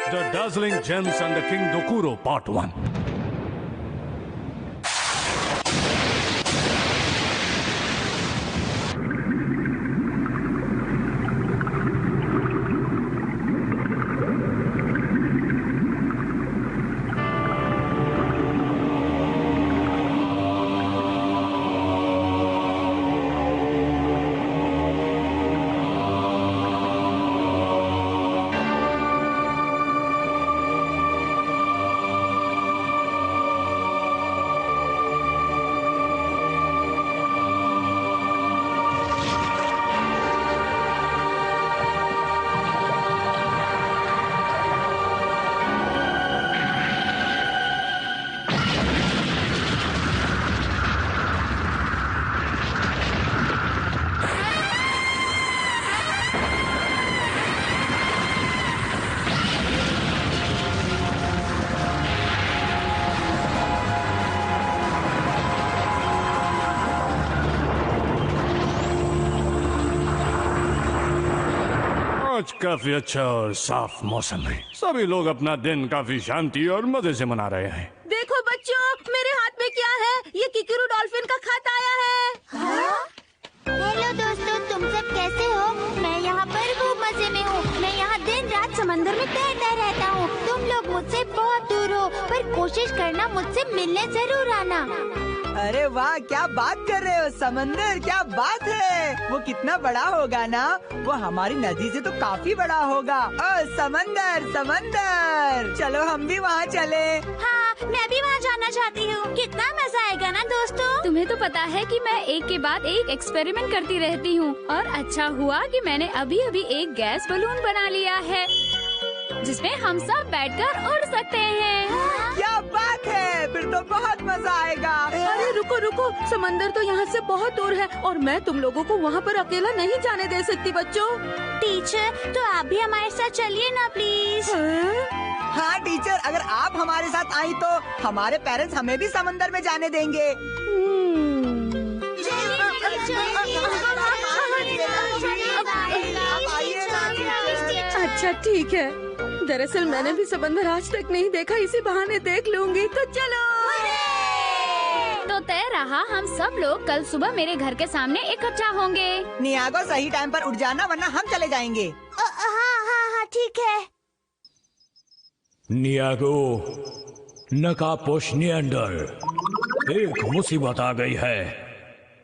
The Dazzling Gems and the King Dokuro Part 1. आज काफी अच्छा और साफ मौसम है। सभी लोग अपना दिन काफी शांति और मजे से मना रहे हैं। देखो बच्चों, मेरे हाथ में क्या है? ये किकुरु डॉल्फिन का खत आया है। हेलो दोस्तों, तुम सब कैसे हो? मैं यहाँ पर खूब मजे में हूँ। मैं यहाँ दिन रात समंदर में तैरता रहता हूँ। तुम लोग मुझसे बहुत दूर हो, पर कोशिश करना मुझसे मिलने जरूर आना। अरे वाह, क्या बात कर रहे हो समंदर, क्या बात है। वो कितना बड़ा होगा ना, वो हमारी नदी से तो काफी बड़ा होगा। ओ समंदर समंदर, चलो हम भी वहाँ चले। हाँ, मैं भी वहाँ जाना चाहती हूँ। कितना मजा आएगा ना दोस्तों। तुम्हें तो पता है कि मैं एक के बाद एक एक्सपेरिमेंट करती रहती हूँ, और अच्छा हुआ कि मैंने अभी अभी एक गैस बलून बना लिया है जिसमें हम सब बैठकर उड़ सकते हैं। क्या बात है, फिर तो बहुत मजा आएगा। अरे रुको रुको, समंदर तो यहाँ से बहुत दूर है और मैं तुम लोगों को वहाँ पर अकेला नहीं जाने दे सकती। बच्चों, टीचर, तो आप भी हमारे साथ चलिए ना प्लीज। हाँ टीचर, अगर आप हमारे साथ आई तो हमारे पेरेंट्स हमें भी समंदर में जाने देंगे। अच्छा ठीक है, दरअसल मैंने भी समंदर आज तक नहीं देखा, इसी बहाने देख लूंगी। तो चलो। तो तय रहा, हम सब लोग कल सुबह मेरे घर के सामने इकट्ठा होंगे। नियागो सही टाइम पर उठ जाना, वरना हम चले जाएंगे। हाँ हाँ हाँ, ठीक है। नियागो, नकापोश नियंडर, एक मुसीबत आ गई है।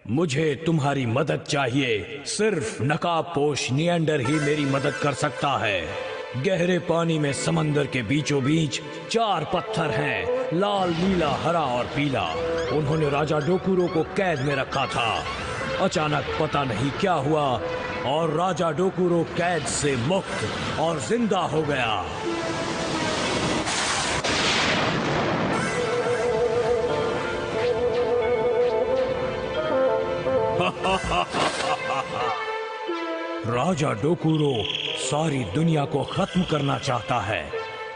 मुझे तुम्हारी मदद चाहिए। सिर्फ नकाबपोश नियंडर ही मेरी मदद कर सकता है। गहरे पानी में समंदर के बीचों बीच 4 पत्थर हैं, लाल, नीला, हरा और पीला। उन्होंने राजा डोकुरो को कैद में रखा था। अचानक पता नहीं क्या हुआ और राजा डोकुरो कैद से मुक्त और जिंदा हो गया। राजा डोकुरो सारी दुनिया को खत्म करना चाहता है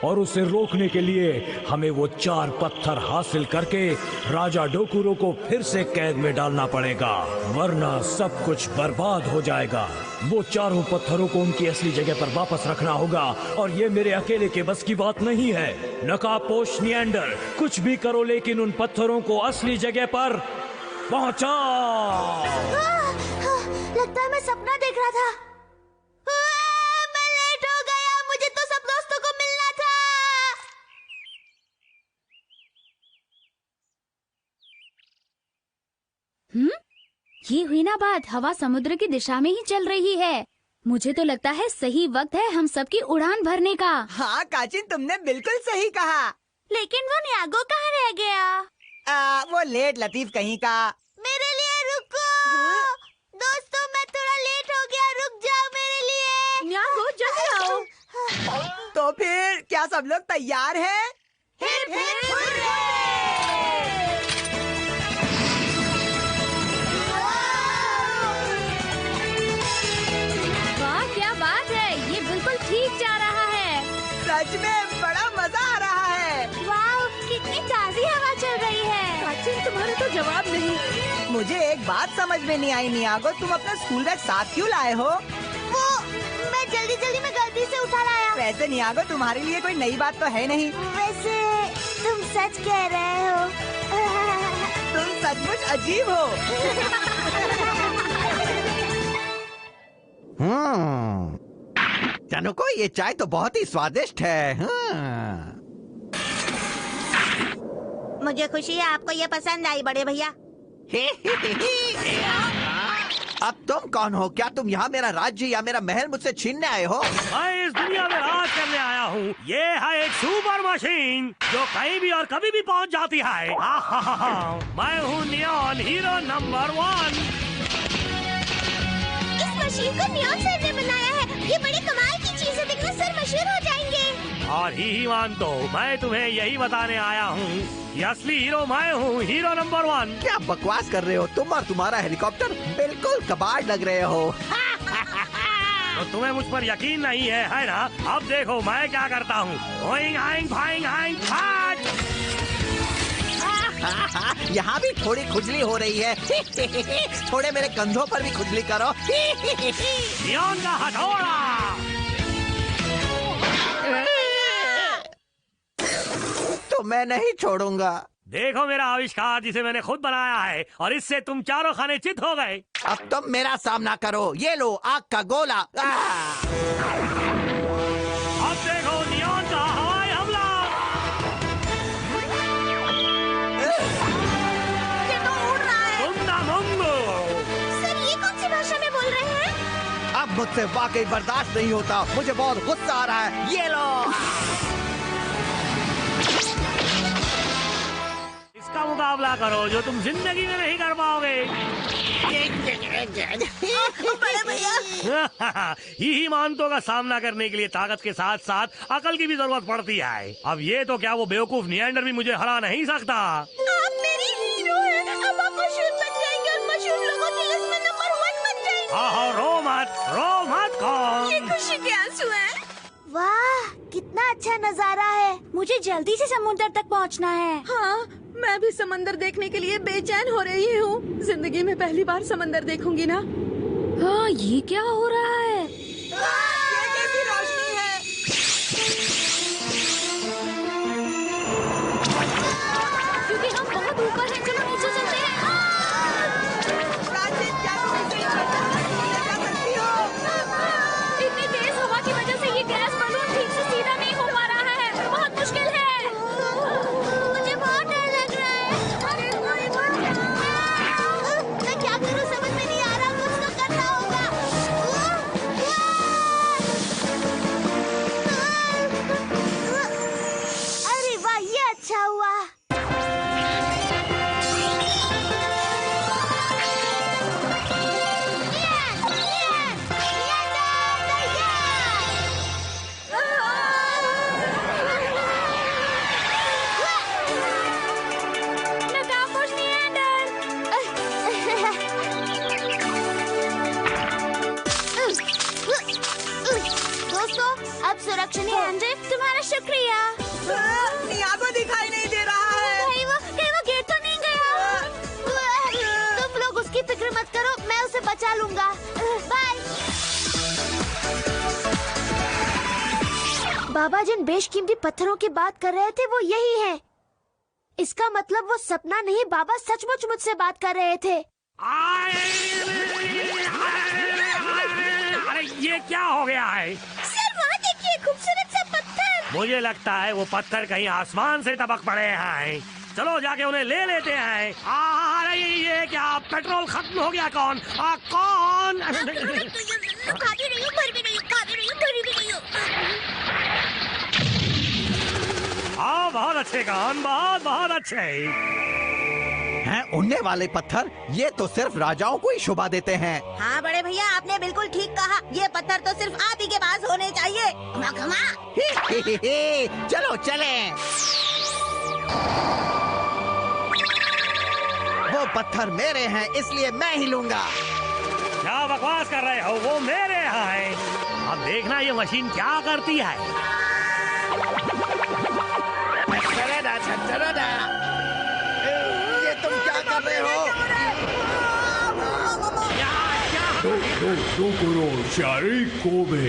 और उसे रोकने के लिए हमें वो 4 पत्थर हासिल करके राजा डोकुरो को फिर से कैद में डालना पड़ेगा, वरना सब कुछ बर्बाद हो जाएगा। वो 4 पत्थरों को उनकी असली जगह पर वापस रखना होगा और ये मेरे अकेले के बस की बात नहीं है। नकापोश नियंडर, कुछ भी करो लेकिन उन पत्थरों को असली जगह पर पहुंचाओ। लगता है मैं सपना देख रहा था। मैं लेट हो गया, मुझे तो सब दोस्तों को मिलना था। ये हुई ना बात, हवा समुद्र की दिशा में ही चल रही है। मुझे तो लगता है सही वक्त है हम सबकी उड़ान भरने का। हाँ काचिन, तुमने बिल्कुल सही कहा। लेकिन वो नियागो कहाँ रह गया? वो लेट लतीफ कहीं का। मेरे लिए रुको। दोस्तों, मैं थोड़ा लेट हो गया, रुक जाओ मेरे लिए। नियागो, जल्दी आओ। तो फिर क्या सब लोग तैयार हैं? Hip hip hurray! वाह, क्या बात है, ये बिल्कुल ठीक जा रहा है। सच में बड़ा मजा आ रहा है। वाह, कितनी ताज़ी हवा चल रही है। काचिन, तुम्हारा तो जवाब नहीं। मुझे एक बात समझ में नहीं आई नियागो, तुम अपना स्कूल बैग साथ क्यों लाए हो? वो मैं जल्दी में गलती से उठा लाया। वैसे नियागो तुम्हारे लिए कोई नई बात तो है नहीं। वैसे तुम सच कह रहे हो। तुम सचमुच अजीब हो। जानुको, ये चाय तो बहुत ही स्वादिष्ट है। मुझे खुशी है आपको ये पसंद आई बड़े भैया। अब तुम कौन हो? क्या तुम यहाँ मेरा राज्य या मेरा महल मुझसे छीनने आए हो? मैं इस दुनिया में राज करने आया हूँ। ये है एक सुपर मशीन जो कहीं भी और कभी भी पहुँच जाती है। मैं हूँ नियॉन हीरो नंबर 1। इस मशीन को नियॉन सर ने बनाया है। ये बड़ी कमाल की चीज है, देखना सर मशहूर हो जाएंगे। और ही मान तो मैं तुम्हें यही बताने आया हूँ कि असली हीरो मैं हूँ, हीरो नंबर 1। क्या बकवास कर रहे हो? तुम और तुम्हारा हेलीकॉप्टर बिल्कुल कबाड़ लग रहे हो। तो तुम्हें मुझ पर यकीन नहीं है ना? अब देखो मैं क्या करता हूँ। यहाँ भी थोड़ी खुजली हो रही है। थोड़े मेरे कंधों पर भी खुजली करो। नियॉन का हथौड़ा। तो मैं नहीं छोड़ूंगा। देखो मेरा आविष्कार जिसे मैंने खुद बनाया है, और इससे तुम चारों खाने चित हो गए। अब तुम मेरा सामना करो। ये लो आग का गोला। अब देखो नियॉन का हवाई हमला। ये तो उड़ रहा है। तुंदा मुंगो। सर ये कौन सी भाषा में बोल रहे हैं? अब मुझसे वाकई बर्दाश्त नहीं होता। मुझे बहुत गुस्सा आ रहा है। ये लो। इसका मुकाबला करो जो तुम जिंदगी में नहीं कर पाओगे। बड़े भैया ही मानतों का सामना करने के लिए ताकत के साथ साथ अकल की भी जरूरत पड़ती है। अब ये तो क्या वो बेवकूफ नियंडर भी मुझे हरा नहीं सकता। आप मेरी हीरो हैं। अब आप मशहूर बन जाएंगे और मशहूर लोगों की लिस्ट में नंबर 1 बन जाएंगे। रो मत कौन। ये खुशी के आंसू हैं। वाह कितना अच्छा नजारा है। मुझे जल्दी से समुद्र तक पहुंचना है। हाँ, मैं भी समंदर देखने के लिए बेचैन हो रही हूँ। जिंदगी में पहली बार समंदर देखूंगी ना। हाँ, ये क्या हो रहा है? ये कैसी रोशनी है? क्योंकि हम बहुत ऊपर हैं, चलो नीचे चलते हैं। प्राचीन, क्या तुम इसे जा सकती हो? इतनी तेज हवा की वजह से ये गैस बलून ठीक से सीधा नहीं हो पा रहा है। बहुत मुश्किल है। मुझे बहुत डर लग रहा है। मैं क्या करूं समझ में नहीं आ रहा। कुछ तो करना होगा। अरे वाह ये अच्छा हुआ। दोस्तों अब सुरक्षित है। तुम्हारा शुक्रिया। नियागो दिखाई नहीं दे रहा है। कहीं वो गिर तो नहीं गया। तुम लोग उसकी फिक्र मत करो, मैं उसे बचा लूंगा। बाय। बाबा जिन बेशकीमती पत्थरों की बात कर रहे थे वो यही है। इसका मतलब वो सपना नहीं, बाबा सचमुच मुझसे बात कर रहे थे। अरे ये क्या हो गया है? सर वहाँ देखिए खूबसूरत सा पत्थर। मुझे लगता है वो पत्थर कहीं आसमान से टपक पड़े हैं। चलो जाके उन्हें ले लेते हैं। अरे ये क्या पेट्रोल खत्म हो गया? कौन कौन? खा भी रही हूँ, भर भी रही हूँ, खा भी रही हूँ, भर भी रही हूँ। हाँ बहुत अच्छे कान, बहुत अच्छे। हैं उड़ने वाले पत्थर? ये तो सिर्फ राजाओं को ही शोभा देते हैं। हाँ बड़े भैया आपने बिल्कुल ठीक कहा। ये पत्थर तो सिर्फ आप ही के पास होने चाहिए। चलो चलें। वो पत्थर मेरे हैं इसलिए मैं ही लूंगा। क्या बकवास कर रहे हो? वो मेरे यहाँ है। अब देखना ये मशीन क्या करती है। ये तुम क्या कर रहे हो? राजाडो डोकुरो शारी कोबे।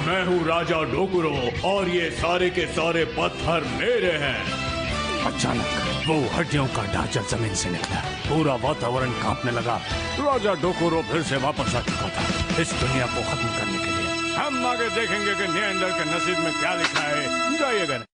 मैं हूँ राजा डोकुरो और ये सारे के सारे पत्थर मेरे हैं। अचानक वो हड्डियों का ढांचा जमीन से निकला, पूरा वातावरण कांपने लगा। राजा डोकुरो फिर से वापस आ चुका था इस दुनिया को खत्म करने के लिए। हम आगे देखेंगे कि निएंडर के नसीब में क्या लिखा है। जाइएगा।